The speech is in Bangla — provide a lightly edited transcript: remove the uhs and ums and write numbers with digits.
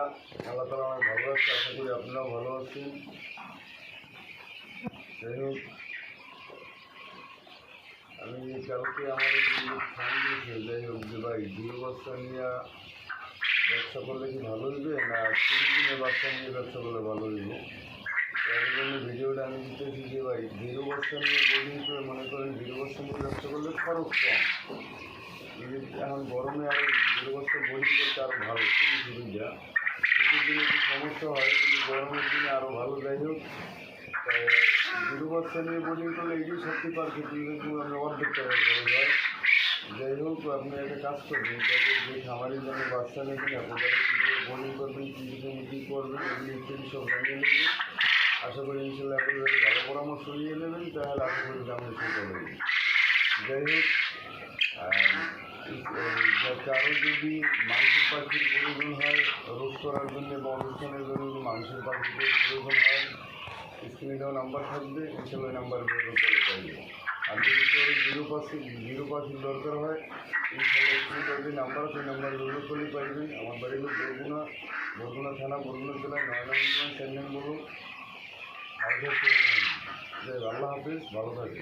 আলহামদুলিল্লাহ, আল্লাহ তালা অনেক ভালো আছে। আশা করি আপনারাও ভালো আছেন। যাই হোক, আমি কালকে আমার ফোন দিয়েছি, যাই হোক যে ভাই 2 বস্তা নিয়ে ব্যবসা করলে কি ভালো হইবে না 3 দিনের বাচ্চা নিয়ে ব্যবসা করলে ভালো হইবে। এর জন্য ভিডিওটা আমি দিতেছি যে ভাই 2 বস্তা নিয়ে বোর্ডিং করে মনে করেন 2 বস্তা নিয়ে ব্যবসা করলে খরচ কম। এখন গরমে আরও 2 বস্তা বোর্ডিং করতে আরও ভালো, খুবই সুবিধা। শীতের দিনে একটু সমস্যা হয়, কিন্তু গরমের দিনে আরও ভালো। যাই হোক, 2 বস্তা নিয়ে বোর্ডিং করলে এটাই সত্যি পারফেক্ট, কিন্তু আমি অর্ধেক টাকা খরচ হয়। যাই হোক, আপনি একটা কাজ করবেন, যাতে যে খামারের জন্য বাচ্চা নেবেন আপনারা কীভাবে বোর্ডিং করবেন, কী জন্য কী করবেন, এগুলি ইত্যাদি সব জানিয়ে নেবেন। আশা করি ইনশাল্লাহ আপনারা ভালো পরামর্শ নিয়ে নেবেন, তাহলে আশা করি দামের সুবিধা হবে। যাই হোক, কারো যদি মাংসের পাখির প্রয়োজন হয় রোজ করার জন্য বা অনুষ্ঠানের জন্য যদি মাংসের পাখির প্রয়োজন হয়, স্ক্রিনে দেওয়া নাম্বার থাকবে, ইনশাল্লাহ ওই নাম্বার ব্যবহার করে পাইবে। আর যদি কেউ 0 পাখির দরকার হয়, ইনশাল্লাহ স্ক্রিনে যে নাম্বার আছে ওই নাম্বার ব্যবহার করলেই পাইবেন। আমার বাড়ি হল বরগুনা থানা, বরগুনা জেলায় 9 নম্বর সেন্ডেন বলুন। আল্লাহ হাফিজ, ভালো থাকে।